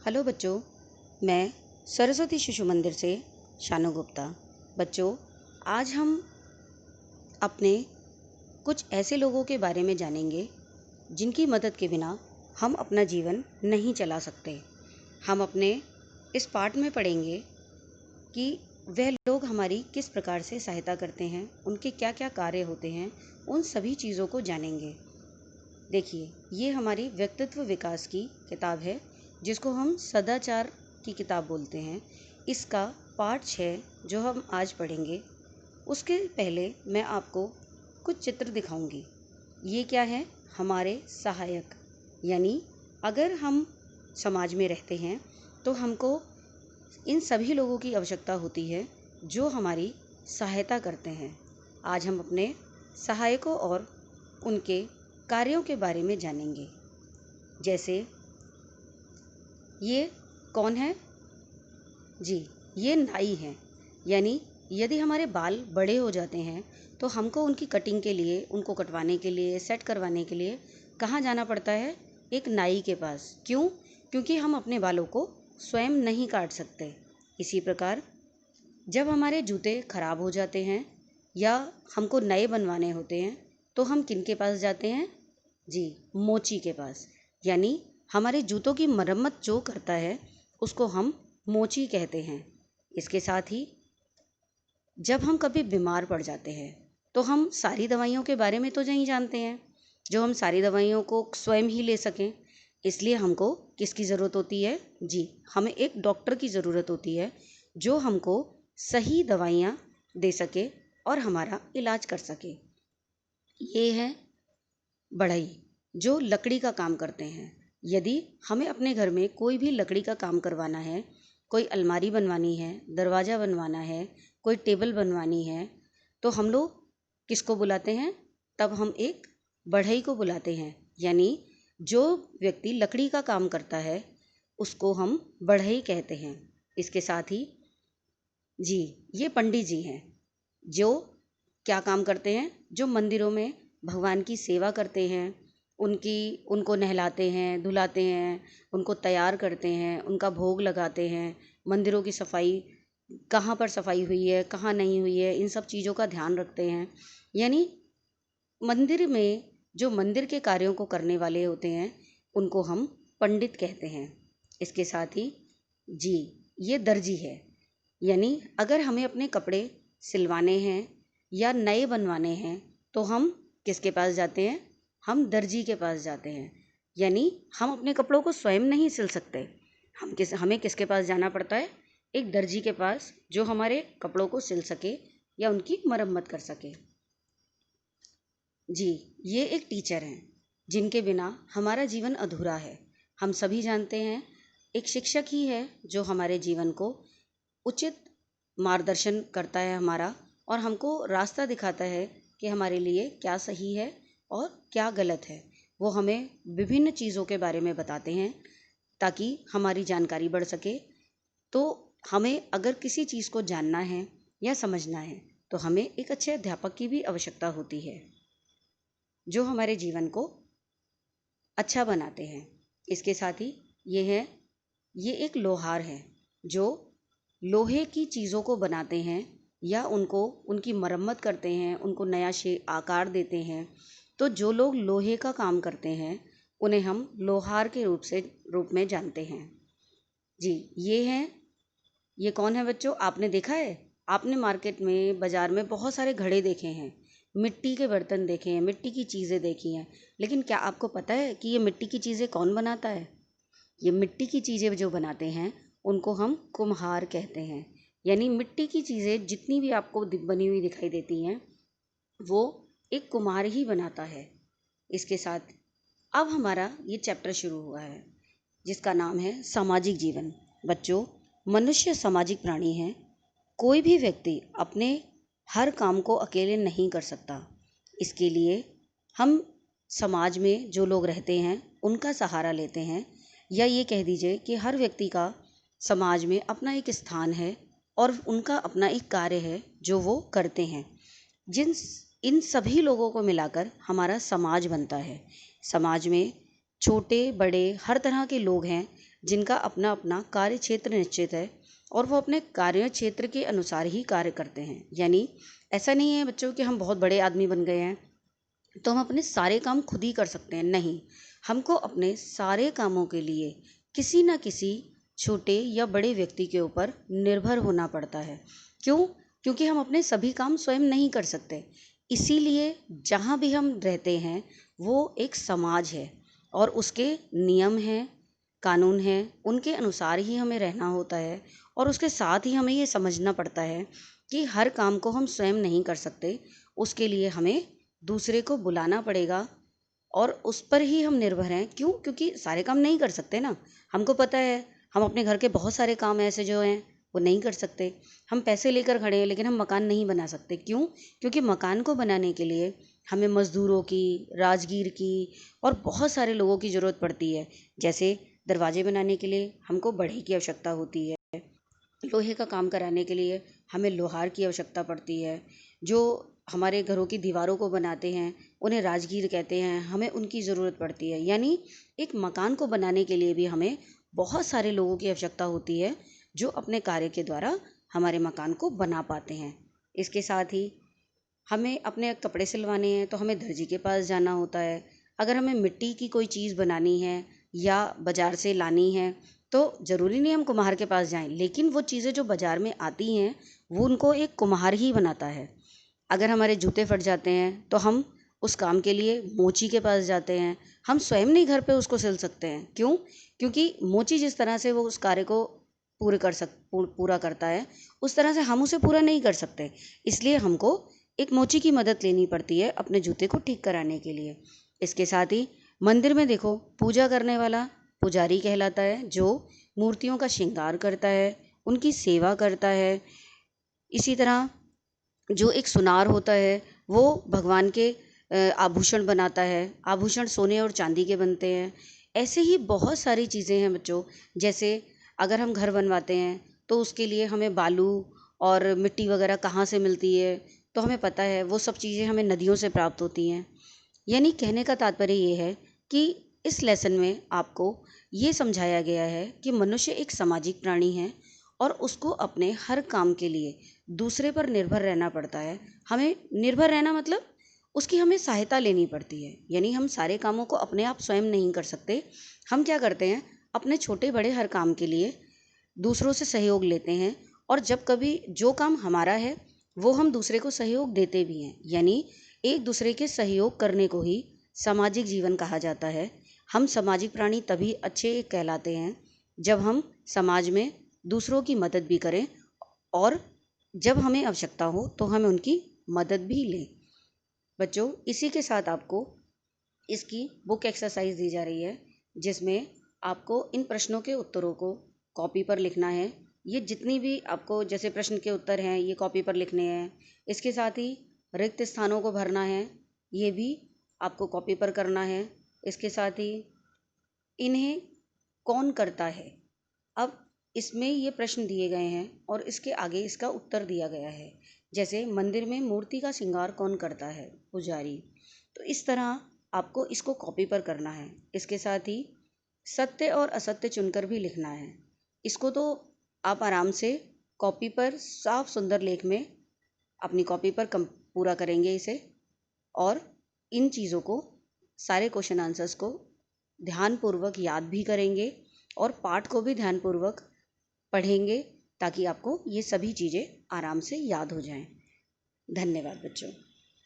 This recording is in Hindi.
हेलो बच्चों, मैं सरस्वती शिशु मंदिर से शानू गुप्ता। बच्चों, आज हम अपने कुछ ऐसे लोगों के बारे में जानेंगे जिनकी मदद के बिना हम अपना जीवन नहीं चला सकते। हम अपने इस पाठ में पढ़ेंगे कि वह लोग हमारी किस प्रकार से सहायता करते हैं, उनके क्या क्या कार्य होते हैं, उन सभी चीज़ों को जानेंगे। देखिए, ये हमारी व्यक्तित्व विकास की किताब है जिसको हम सदाचार की किताब बोलते हैं। इसका पाठ 6 जो हम आज पढ़ेंगे, उसके पहले मैं आपको कुछ चित्र दिखाऊंगी। ये क्या है? हमारे सहायक। यानी अगर हम समाज में रहते हैं तो हमको इन सभी लोगों की आवश्यकता होती है जो हमारी सहायता करते हैं। आज हम अपने सहायकों और उनके कार्यों के बारे में जानेंगे। जैसे ये कौन है? जी, ये नाई हैं। यानी यदि हमारे बाल बड़े हो जाते हैं तो हमको उनकी कटिंग के लिए, उनको कटवाने के लिए, सेट करवाने के लिए कहाँ जाना पड़ता है? एक नाई के पास। क्यों? क्योंकि हम अपने बालों को स्वयं नहीं काट सकते। इसी प्रकार जब हमारे जूते खराब हो जाते हैं या हमको नए बनवाने होते हैं तो हम किन के पास जाते हैं? जी, मोची के पास। यानी हमारे जूतों की मरम्मत जो करता है उसको हम मोची कहते हैं। इसके साथ ही जब हम कभी बीमार पड़ जाते हैं तो हम सारी दवाइयों के बारे में तो नहीं जानते हैं, जो हम सारी दवाइयों को स्वयं ही ले सकें। इसलिए हमको किसकी ज़रूरत होती है? जी, हमें एक डॉक्टर की ज़रूरत होती है जो हमको सही दवाइयाँ दे सके और हमारा इलाज कर सके। ये है बढ़ई, जो लकड़ी का काम करते हैं। यदि हमें अपने घर में कोई भी लकड़ी का काम करवाना है, कोई अलमारी बनवानी है, दरवाज़ा बनवाना है, कोई टेबल बनवानी है, तो हम लोग किसको बुलाते हैं? तब हम एक बढ़ई को बुलाते हैं। यानी जो व्यक्ति लकड़ी का काम करता है उसको हम बढ़ई कहते हैं। इसके साथ ही जी, ये पंडित जी हैं जो क्या काम करते हैं? जो मंदिरों में भगवान की सेवा करते हैं, उनको नहलाते हैं, धुलाते हैं, उनको तैयार करते हैं, उनका भोग लगाते हैं, मंदिरों की सफाई, कहाँ पर सफाई हुई है, कहाँ नहीं हुई है, इन सब चीज़ों का ध्यान रखते हैं। यानी मंदिर में जो मंदिर के कार्यों को करने वाले होते हैं उनको हम पंडित कहते हैं। इसके साथ ही जी, ये दर्जी है। यानी अगर हमें अपने कपड़े सिलवाने हैं या नए बनवाने हैं तो हम किसके पास जाते हैं? हम दर्जी के पास जाते हैं। यानी हम अपने कपड़ों को स्वयं नहीं सिल सकते, हमें किसके पास जाना पड़ता है? एक दर्जी के पास, जो हमारे कपड़ों को सिल सके या उनकी मरम्मत कर सके। जी, ये एक टीचर हैं जिनके बिना हमारा जीवन अधूरा है। हम सभी जानते हैं एक शिक्षक ही है जो हमारे जीवन को उचित मार्गदर्शन करता है हमारा, और हमको रास्ता दिखाता है कि हमारे लिए क्या सही है और क्या गलत है। वो हमें विभिन्न चीज़ों के बारे में बताते हैं ताकि हमारी जानकारी बढ़ सके। तो हमें अगर किसी चीज़ को जानना है या समझना है तो हमें एक अच्छे अध्यापक की भी आवश्यकता होती है जो हमारे जीवन को अच्छा बनाते हैं। इसके साथ ही ये एक लोहार है जो लोहे की चीज़ों को बनाते हैं या उनको उनकी मरम्मत करते हैं, उनको नया आकार देते हैं। तो जो लोग लोहे का काम करते हैं उन्हें हम लोहार के रूप में जानते हैं। जी, ये कौन है बच्चों? आपने देखा है? आपने मार्केट में, बाज़ार में बहुत सारे घड़े देखे हैं, मिट्टी के बर्तन देखे हैं, मिट्टी की चीज़ें देखी हैं। लेकिन क्या आपको पता है कि ये मिट्टी की चीज़ें कौन बनाता है? ये मिट्टी की चीज़ें जो बनाते हैं उनको हम कुम्हार कहते हैं। यानी मिट्टी की चीज़ें जितनी भी आपको बनी हुई दिखाई देती हैं वो एक कुम्हार ही बनाता है। इसके साथ अब हमारा ये चैप्टर शुरू हुआ है जिसका नाम है सामाजिक जीवन। बच्चों, मनुष्य सामाजिक प्राणी है। कोई भी व्यक्ति अपने हर काम को अकेले नहीं कर सकता। इसके लिए हम समाज में जो लोग रहते हैं उनका सहारा लेते हैं, या ये कह दीजिए कि हर व्यक्ति का समाज में अपना एक स्थान है और उनका अपना एक कार्य है जो वो करते हैं। इन सभी लोगों को मिलाकर हमारा समाज बनता है। समाज में छोटे बड़े हर तरह के लोग हैं जिनका अपना अपना कार्य क्षेत्र निश्चित है और वो अपने कार्य क्षेत्र के अनुसार ही कार्य करते हैं। यानी ऐसा नहीं है बच्चों कि हम बहुत बड़े आदमी बन गए हैं तो हम अपने सारे काम खुद ही कर सकते हैं। नहीं, हमको अपने सारे कामों के लिए किसी न किसी छोटे या बड़े व्यक्ति के ऊपर निर्भर होना पड़ता है। क्यों? क्योंकि हम अपने सभी काम स्वयं नहीं कर सकते। इसीलिए जहाँ भी हम रहते हैं वो एक समाज है और उसके नियम हैं, कानून हैं, उनके अनुसार ही हमें रहना होता है और उसके साथ ही हमें ये समझना पड़ता है कि हर काम को हम स्वयं नहीं कर सकते। उसके लिए हमें दूसरे को बुलाना पड़ेगा और उस पर ही हम निर्भर हैं। क्यों? क्योंकि सारे काम नहीं कर सकते ना। हमको पता है हम अपने घर के बहुत सारे काम ऐसे जो हैं वो नहीं कर सकते। हम पैसे लेकर खड़े हैं लेकिन हम मकान नहीं बना सकते। क्यों? क्योंकि मकान को बनाने के लिए हमें मजदूरों की, राजगीर की और बहुत सारे लोगों की ज़रूरत पड़ती है। जैसे दरवाजे बनाने के लिए हमको बढ़ई की आवश्यकता होती है, लोहे का काम कराने के लिए हमें लोहार की आवश्यकता पड़ती है, जो हमारे घरों की दीवारों को बनाते हैं उन्हें राजगीर कहते हैं, हमें उनकी ज़रूरत पड़ती है। यानी एक मकान को बनाने के लिए भी हमें बहुत सारे लोगों की आवश्यकता होती है जो अपने कार्य के द्वारा हमारे मकान को बना पाते हैं। इसके साथ ही हमें अपने कपड़े सिलवाने हैं तो हमें दर्जी के पास जाना होता है। अगर हमें मिट्टी की कोई चीज़ बनानी है या बाज़ार से लानी है तो ज़रूरी नहीं हम कुम्हार के पास जाएं, लेकिन वो चीज़ें जो बाज़ार में आती हैं वो उनको एक कुम्हार ही बनाता है। अगर हमारे जूते फट जाते हैं तो हम उस काम के लिए मोची के पास जाते हैं। हम स्वयं नहीं घर पे उसको सिल सकते हैं। क्यों? क्योंकि मोची जिस तरह से वो उस कार्य को पूरा करता है उस तरह से हम उसे पूरा नहीं कर सकते। इसलिए हमको एक मोची की मदद लेनी पड़ती है अपने जूते को ठीक कराने के लिए। इसके साथ ही मंदिर में देखो, पूजा करने वाला पुजारी कहलाता है जो मूर्तियों का श्रृंगार करता है, उनकी सेवा करता है। इसी तरह जो एक सुनार होता है वो भगवान के आभूषण बनाता है। आभूषण सोने और चांदी के बनते हैं। ऐसे ही बहुत सारी चीज़ें हैं बच्चों। जैसे अगर हम घर बनवाते हैं तो उसके लिए हमें बालू और मिट्टी वगैरह कहाँ से मिलती है तो हमें पता है वो सब चीज़ें हमें नदियों से प्राप्त होती हैं। यानी कहने का तात्पर्य ये है कि इस लेसन में आपको ये समझाया गया है कि मनुष्य एक सामाजिक प्राणी है और उसको अपने हर काम के लिए दूसरे पर निर्भर रहना पड़ता है। हमें निर्भर रहना मतलब उसकी हमें सहायता लेनी पड़ती है। यानी हम सारे कामों को अपने आप स्वयं नहीं कर सकते। हम क्या करते हैं, अपने छोटे बड़े हर काम के लिए दूसरों से सहयोग लेते हैं और जब कभी जो काम हमारा है वो हम दूसरे को सहयोग देते भी हैं। यानी एक दूसरे के सहयोग करने को ही सामाजिक जीवन कहा जाता है। हम सामाजिक प्राणी तभी अच्छे कहलाते हैं जब हम समाज में दूसरों की मदद भी करें और जब हमें आवश्यकता हो तो हमें उनकी मदद भी लें। बच्चों, इसी के साथ आपको इसकी बुक एक्सरसाइज दी जा रही है जिसमें आपको इन प्रश्नों के उत्तरों को कॉपी पर लिखना है। ये जितनी भी आपको जैसे प्रश्न के उत्तर हैं ये कॉपी पर लिखने हैं। इसके साथ ही रिक्त स्थानों को भरना है, ये भी आपको कॉपी पर करना है। इसके साथ ही इन्हें कौन करता है, अब इसमें ये प्रश्न दिए गए हैं और इसके आगे इसका उत्तर दिया गया है। जैसे मंदिर में मूर्ति का श्रृंगार कौन करता है? पुजारी। तो इस तरह आपको इसको कॉपी पर करना है। इसके साथ ही सत्य और असत्य चुनकर भी लिखना है। इसको तो आप आराम से कॉपी पर साफ सुंदर लेख में अपनी कॉपी पर पूरा करेंगे इसे और इन चीज़ों को, सारे क्वेश्चन आंसर्स को ध्यानपूर्वक याद भी करेंगे और पाठ को भी ध्यानपूर्वक पढ़ेंगे ताकि आपको ये सभी चीज़ें आराम से याद हो जाएं। धन्यवाद बच्चों।